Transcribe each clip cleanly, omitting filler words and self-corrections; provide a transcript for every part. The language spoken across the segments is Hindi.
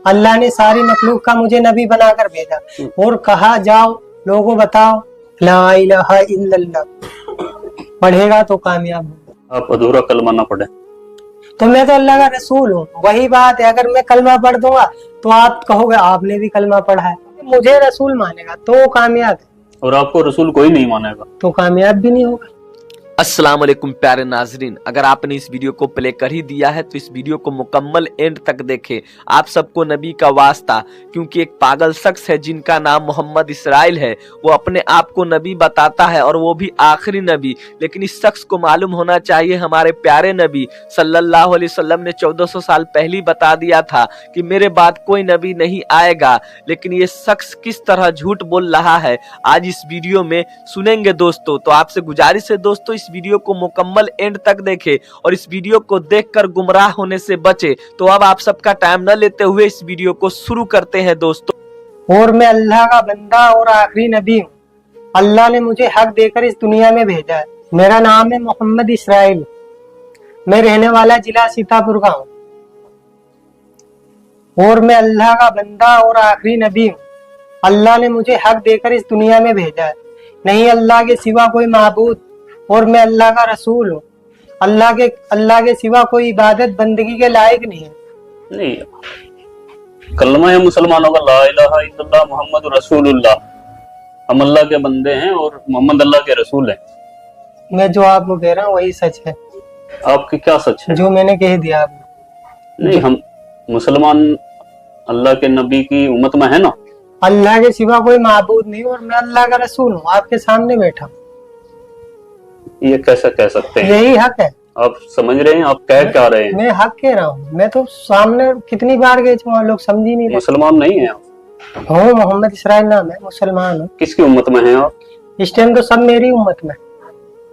अल्लाह ने सारी मखलूक का मुझे नबी बनाकर भेजा और कहा जाओ लोगों बताओ ला इलाहा इल्लल्लाह, पढ़ेगा तो कामयाब होगा। आप अधूरा कलमा ना पढ़े तो मैं तो अल्लाह का रसूल हूँ। वही बात है, अगर मैं कलमा पढ़ दूंगा तो आप कहोगे आपने भी कलमा पढ़ा है। मुझे रसूल मानेगा तो कामयाब है, और आपको रसूल कोई नहीं मानेगा तो कामयाब भी नहीं होगा। अस्सलाम वालेकुम प्यारे नाजरीन, अगर आपने इस वीडियो को प्ले कर ही दिया है तो इस वीडियो को मुकम्मल एंड तक देखें। आप सबको नबी का वास्ता, क्योंकि एक पागल शख्स है जिनका नाम मोहम्मद इसराइल है, वो अपने आप को नबी बताता है और वो भी आखिरी नबी। लेकिन इस शख्स को मालूम होना चाहिए हमारे प्यारे नबी सल्लल्लाहु अलैहि वसल्लम ने 1400 साल पहले बता दिया था कि मेरे बाद कोई नबी नहीं आएगा। लेकिन ये शख्स किस तरह झूठ बोल रहा है आज इस वीडियो में सुनेंगे दोस्तों। तो आपसे गुजारिश है दोस्तों, इस वीडियो को मुकम्मल एंड तक देखें और इस वीडियो को देखकर गुमराह होने से बचे। तो अब आप सबका टाइम न लेते हुए इस वीडियो को शुरू करते हैं दोस्तों। और मैं अल्लाह का बंदा और आखिरी नबी हूँ। अल्लाह ने मुझे हक देकर इस दुनिया में भेजा है। मेरा नाम है मोहम्मद इसराइल। मैं रहने वाला जिला सीतापुर का हूँ। और मैं अल्लाह का बंदा और आखिरी नबी हूँ। अल्लाह ने मुझे हक देकर इस दुनिया में भेजा है। नहीं अल्लाह के सिवा कोई माबूद, और मैं अल्लाह का रसूल हूँ। अल्लाह के सिवा कोई इबादत बंदगी के लायक नहीं है। नहीं, कलमा है मुसलमानों का ला इलाहा इल्लल्लाह मुहम्मद रसूलुल्लाह। हम अल्लाह के बंदे हैं और मोहम्मद अल्लाह के रसूल हैं। मैं जो आपको कह रहा हूँ वही सच है। आपकी क्या सच है? जो मैंने कह दिया आपको। नहीं, हम मुसलमान अल्लाह के नबी की उम्मत में है ना। अल्लाह के सिवा कोई माबूद नहीं और मैं अल्लाह का रसूल हूँ, आपके सामने बैठा हूँ। ये कैसा कह सकते हैं? यही हक है। आप समझ रहे हैं आप कह क्या रहे हैं? मैं हक कह रहा हूँ। मैं तो सामने कितनी बार गए थे, लोग समझ ही नहीं रहे। मुसलमान नहीं है आप? हूँ, मोहम्मद इसराइल नाम है, मुसलमान हूँ। किसकी उम्मत में हैं आप? इस टाइम तो सब मेरी उम्मत में।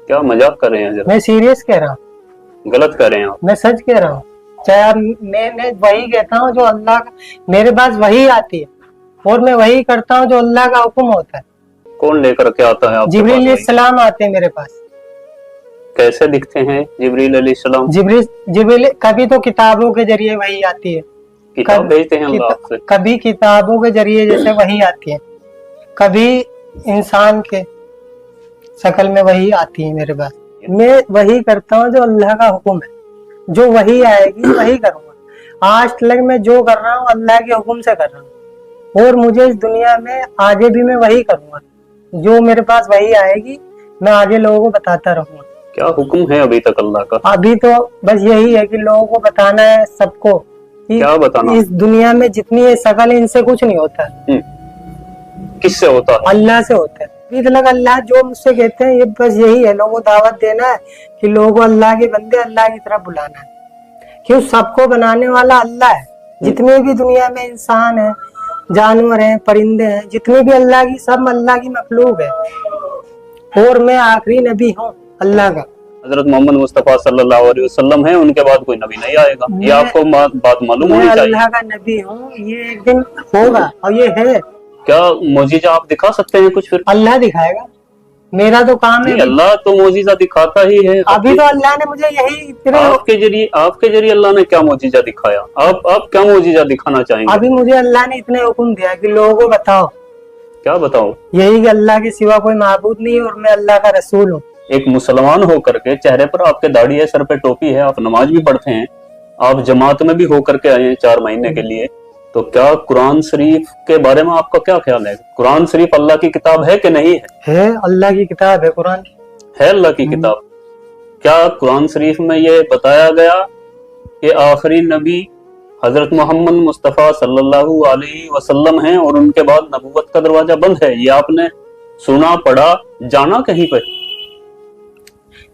क्या मजाक कर रहे हैं? जरा मैं सीरियस कह रहा हूँ। गलत कर रहे हैं आप। मैं सच कह रहा हूँ। चाहे आप मैं वही कहता हूँ जो अल्लाह का, मेरे पास वही आती है और मैं वही करता हूँ जो अल्लाह का हुक्म होता है। कौन लेकर के आता है? जिब्रील अलैहिस्सलाम आते हैं मेरे पास। कैसे दिखते हैं जिब्रील अलैहिस्सलाम? जिब्रील कभी तो किताबों के जरिए वही आती है। किताब भेजते हैं अल्लाह आपसे। कभी किताबों के जरिए जैसे वही आती है, कभी इंसान के शक्ल में वही आती है मेरे पास। मैं वही करता हूँ जो अल्लाह का हुक्म है। जो वही आएगी वही करूंगा। आज तक मैं जो कर रहा हूँ अल्लाह के हुक्म से कर रहा हूँ और मुझे इस दुनिया में आगे भी मैं वही करूंगा। जो मेरे पास वही आएगी मैं आगे लोगों को बताता रहूंगा। क्या हुक्म है अभी तक अल्लाह का? अभी तो बस यही है कि लोगों को बताना है सबको। क्या बताना? इस दुनिया में जितनी ये शकल है इनसे कुछ नहीं होता। किससे होता है? अल्लाह से होता है। अभी तक अल्लाह जो मुझसे कहते हैं ये बस यही है, लोगों को दावत देना है कि लोगों को अल्लाह के बंदे अल्लाह की तरफ बुलाना है। क्यों? सबको बनाने वाला अल्लाह है। जितने भी दुनिया में इंसान है, जानवर हैं, परिंदे हैं, जितने भी अल्लाह की, सब अल्लाह की मखलूक है। और मैं आखिरी नबी हूँ अल्लाह का। हजरत मोहम्मद मुस्तफा सल्लल्लाहु अलैहि वसल्लम है, उनके बाद कोई नबी नहीं आएगा। ये आपको बात मालूम होनी चाहिए। अल्लाह का नबी हूँ, ये एक दिन होगा और ये है। क्या मौजिजा आप दिखा सकते हैं कुछ? फिर अल्लाह दिखाएगा। मेरा तो काम है। अल्लाह तो मौजिजा दिखाता ही है। अभी तो अल्लाह ने मुझे यही आपके जरिए अल्लाह ने क्या मौजिजा दिखाया? आप क्या मौजिजा दिखाना चाहेंगे? अभी मुझे अल्लाह ने इतने हुक्म दिया कि लोगों को बताओ। क्या बताओ? यही कि अल्लाह के सिवा कोई माबूद नहीं और मैं अल्लाह का रसूल हूँ। एक मुसलमान होकर के चेहरे पर आपके दाढ़ी है, सर पे टोपी है, आप नमाज भी पढ़ते हैं, आप जमात में भी होकर के आए हैं 4 महीने के लिए, तो क्या कुरान शरीफ के बारे में आपका क्या ख्याल है? कुरान शरीफ अल्लाह की किताब है कि नहीं है? है, अल्लाह की किताब है। कुरान है अल्लाह की किताब। क्या कुरान शरीफ में ये बताया गया कि आखिरी नबी हजरत मोहम्मद मुस्तफा सल्लल्लाहु अलैहि वसल्लम हैं और उनके बाद नबूवत का दरवाजा बंद है? ये आपने सुना, पढ़ा, जाना कहीं पर?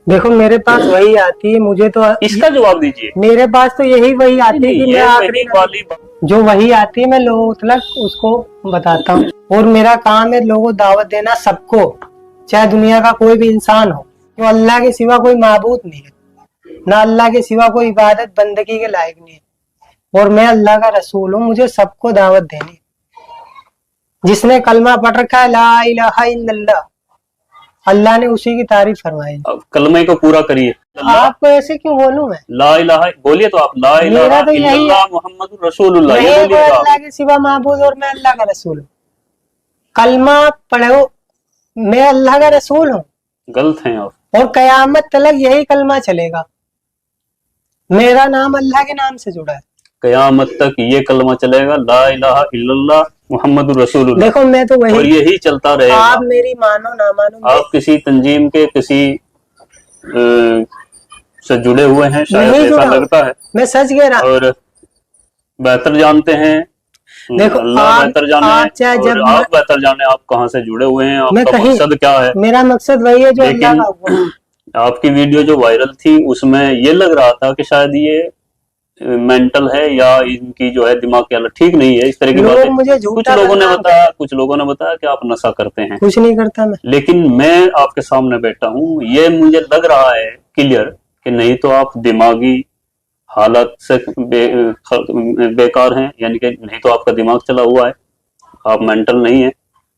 देखो मेरे पास वही आती है, मुझे तो इसका जवाब दीजिए। मेरे पास तो यही वही आती है कि मैं आखिरी वाली जो वही आती है मैं लोगों तक उसको बताता हूँ। और मेरा काम है लोगों को दावत देना सबको, चाहे दुनिया का कोई भी इंसान हो। तो अल्लाह के सिवा कोई माबूद नहीं है, ना अल्लाह के सिवा कोई इबादत बंदगी के लायक नहीं है और मैं अल्लाह का रसूल हूँ। मुझे सबको दावत देनी। जिसने कलमा पढ़ रखा है ला इलाहा इल्लल्लाह, अल्लाह ने उसी की तारीफ फरमाई। अब कलमे को पूरा करिए। आपको ऐसे क्यों बोलूं मैं? ला इलाहा बोलिए तो आप, ला मेरा इलाहा तो यही है। इल्लल्लाह मुहम्मदुर रसूलुल्लाह, ये नहीं कोई बोलिएगा आप। अल्लाह के सिवा माबूद और मैं अल्लाह का रसूल हूँ। कलमा पढ़ो, मैं अल्लाह का रसूल हूँ गलत हैं आप। और कयामत तक यही कलमा चलेगा। मेरा नाम अल्लाह के नाम से जुड़ा है। कयामत तक ये कलमा चलेगा, ला इलाहा इल्लल्लाह मुहम्मदुर रसूलुल्लाह, देखो मैं तो और वही, यही चलता रहेगा। आप मेरी मानो ना मानो, आप किसी तंजीम के किसी से जुड़े हुए हैं शायद, नहीं ऐसा जुड़ा हूं। लगता है, मैं सच कह रहा हूं। और बेहतर जानते हैं। देखो अल्लाह बेहतर जाने, आप चाहे और जब आप बेहतर जाने आप कहाँ से जुड़े हुए हैं, मैं आपका कहीं, मकसद क्या है। मेरा मकसद वही है जो अल्लाह लेकिन का हुक्म है। आपकी वीडियो जो वायरल थी उसमें ये लग रहा था कि शायद ये मेंटल है या इनकी जो है दिमाग की हालत ठीक नहीं है, इस तरह की लोग बातें मुझे कुछ झूठा लोगों ने बदनाम बताया, कुछ लोगों ने बताया कि आप नशा करते हैं। कुछ नहीं करता मैं। लेकिन मैं आपके सामने बैठा हूँ, ये मुझे लग रहा है क्लियर कि नहीं तो आप दिमागी हालत से बेकार हैं, यानी कि नहीं तो आपका दिमाग चला हुआ है, आप मेंटल नहीं है,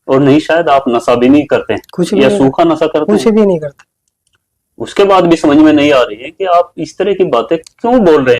और नहीं शायद आप नशा भी नहीं करते हैं कुछ भी या नहीं सूखा नशा करते कुछ हैं। भी नहीं करता। उसके बाद भी समझ में नहीं आ रही है कि आप इस तरह की बातें क्यों बोल रहे हैं।